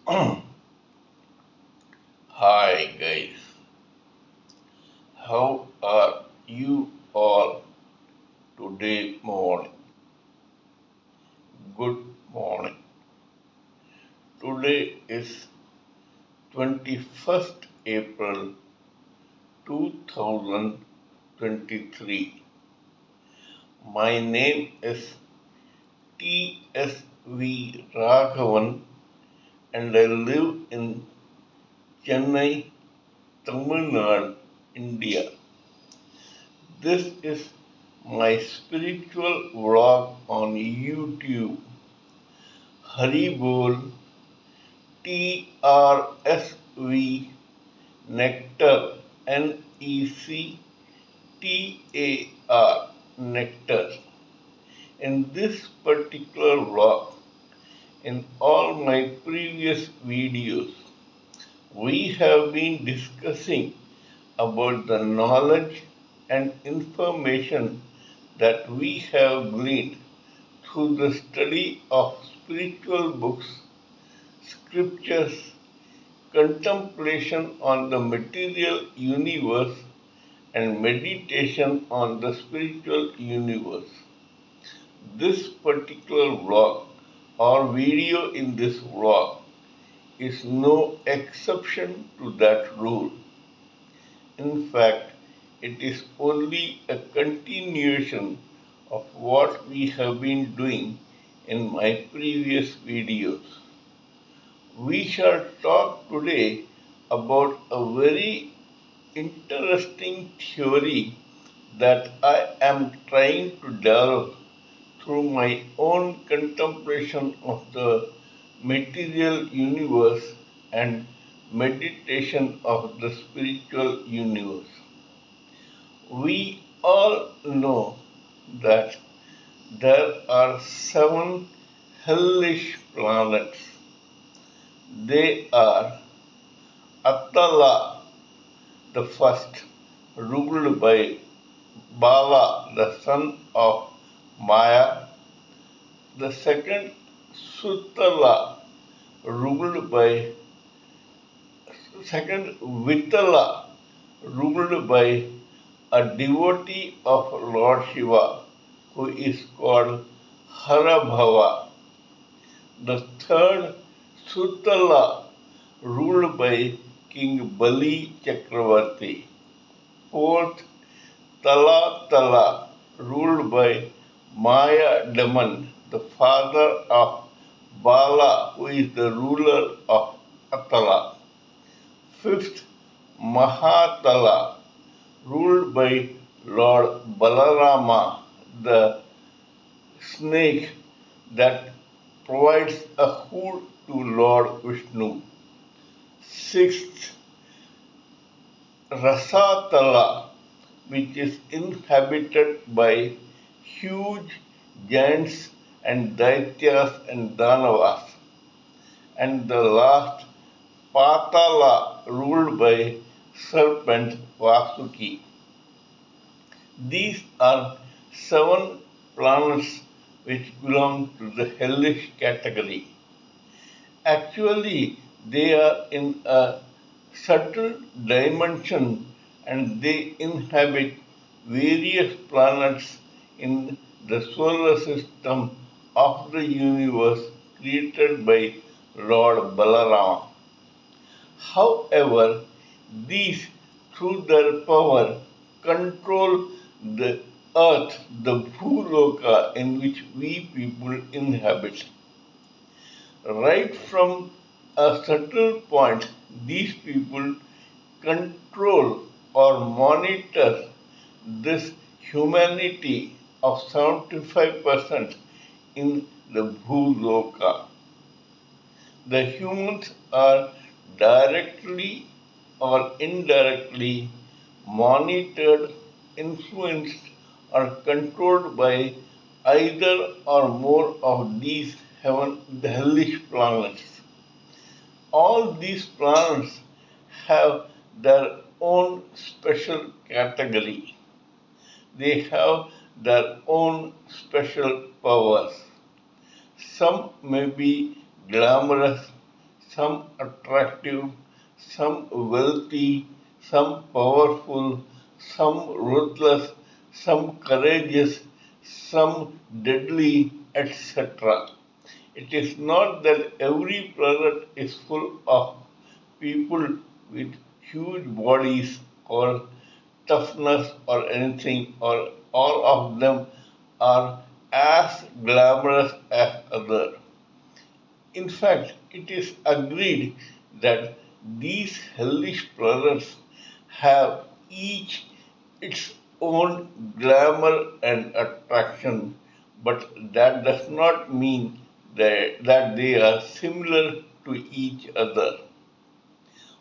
Hi guys, how are you all today morning? Good morning. Today is 21st April 2023. My name is T.S.V. Raghavan and I live in Chennai, Tamil Nadu, India. This is my spiritual vlog on YouTube. Haribol TRSV nectar NECTAR nectar. In this particular vlog, in all my previous videos, we have been discussing about the knowledge and information that we have gleaned through the study of spiritual books, scriptures, contemplation on the material universe, and meditation on the spiritual universe. This particular vlog or video in this vlog is no exception to that rule. In fact, it is only a continuation of what we have been doing in my previous videos. We shall talk today about a very interesting theory that I am trying to develop through my own contemplation of the material universe and meditation of the spiritual universe. We all know that there are 7 hellish planets. They are Atala, the first, ruled by Bala, the son of Maya. The second, Sutala, ruled by second Vitala, ruled by a devotee of Lord Shiva who is called Harabhava. The third, Sutala, ruled by King Bali Chakravarti. Fourth, Tala, ruled by Maya Daman, the father of Bala, who is the ruler of Atala. Fifth, Mahatala, ruled by Lord Balarama, the snake that provides a food to Lord Vishnu. Sixth, Rasatala, which is inhabited by huge giants and Daityas and Danavas. And the last, Patala, ruled by serpent Vasuki. These are 7 planets which belong to the hellish category. Actually, they are in a subtle dimension and they inhabit various planets in the solar system of the universe created by Lord Balarama. However, these, through their power, control the earth, the Bhuloka in which we people inhabit. Right from a subtle point, these people control or monitor this humanity of 75% in the Bhuloka. The humans are directly or indirectly monitored, influenced, or controlled by either or more of these hellish planets. All these planets have their own special category. They have their own special powers. Some may be glamorous, some attractive, some wealthy, some powerful, some ruthless, some courageous, some deadly, etc. It is not that every planet is full of people with huge bodies or toughness or anything, or all of them are as glamorous as others. In fact, it is agreed that these hellish planets have each its own glamour and attraction, but that does not mean that they are similar to each other.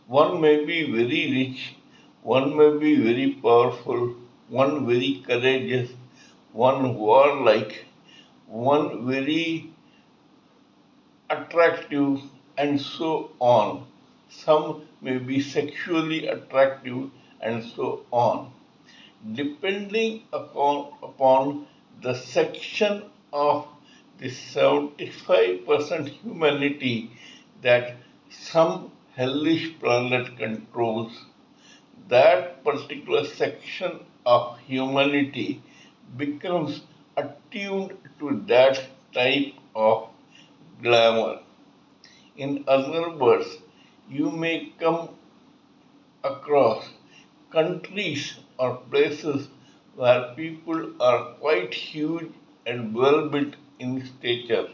One may be very rich, one may be very powerful, one very courageous, one warlike, one very attractive, and so on. Some may be sexually attractive, and so on. Depending upon the section of the 75% humanity that some hellish planet controls, that particular section of humanity becomes attuned to that type of glamour. In other words, you may come across countries or places where people are quite huge and well built in stature.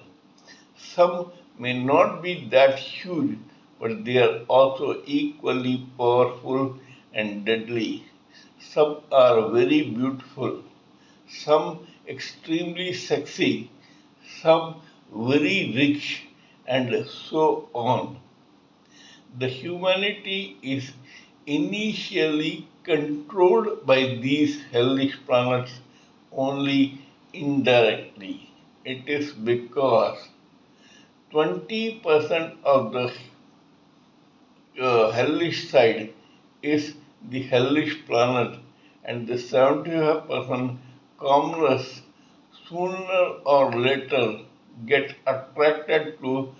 Some may not be that huge, but they are also equally powerful and deadly. Some are very beautiful, some extremely sexy, some very rich, and so on. The humanity is initially controlled by these hellish planets only indirectly. It is because 20% of the hellish side is the hellish planet, and the 75% commoners sooner or later get attracted to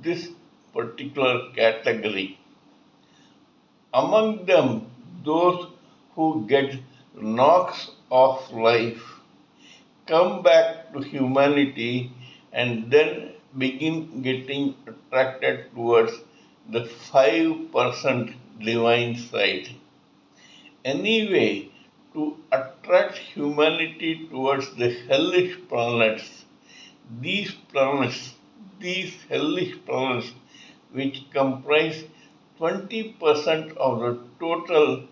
this particular category. Among them, those who get knocks of life come back to humanity and then begin getting attracted towards the 5% divine side. Anyway, to attract humanity towards the hellish planets, these planets, these hellish planets, which comprise 20% of the total,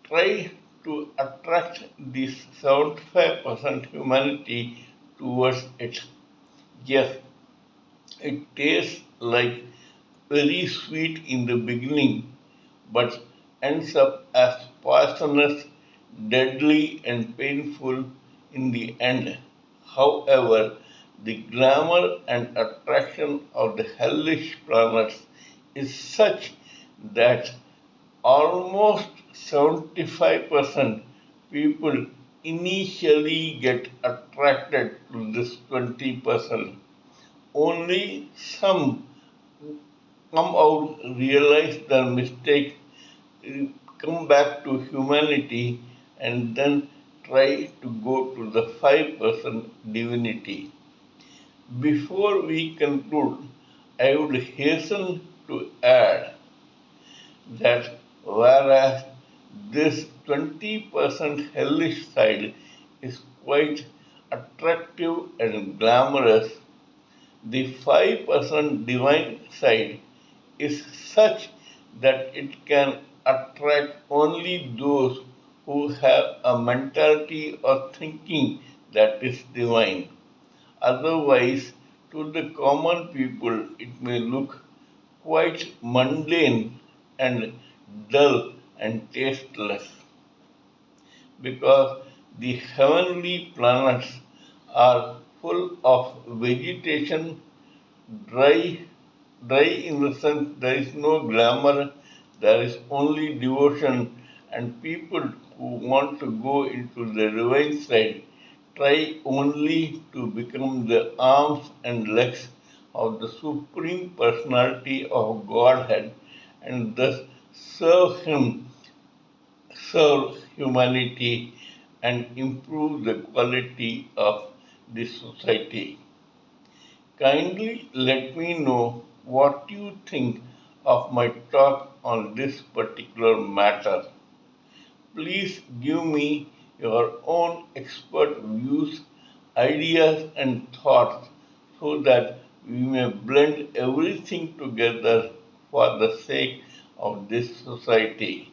try to attract this 75% humanity towards it. Yes, it tastes like very sweet in the beginning, but ends up as poisonous, deadly, and painful in the end. However, the glamour and attraction of the hellish planets is such that almost 75% people initially get attracted to this 20%. Only some come out, realize their mistake, come back to humanity, and then try to go to the 5% divinity. Before we conclude, I would hasten to add that whereas this 20% hellish side is quite attractive and glamorous, the 5% divine side is such that it can attract only those who have a mentality or thinking that is divine. Otherwise, to the common people, it may look quite mundane and dull and tasteless, because the heavenly planets are full of vegetation, dry, dry in the sense there is no glamour, there is only devotion, and people who want to go into the divine side try only to become the arms and legs of the Supreme Personality of Godhead and thus serve Him, serve humanity, and improve the quality of the society. Kindly let me know what you think of my talk on this particular matter. Please give me your own expert views, ideas, and thoughts so that we may blend everything together for the sake of this society.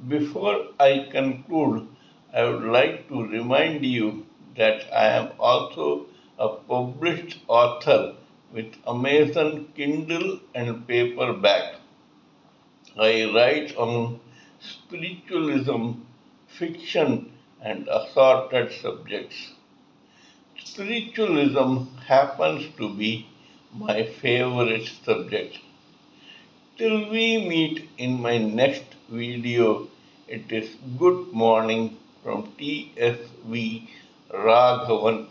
Before I conclude, I would like to remind you that I am also a published author with Amazon Kindle and paperback. I write on spiritualism, fiction, and assorted subjects. Spiritualism happens to be my favorite subject. Till we meet in my next video, it is good morning from TSV Raghavan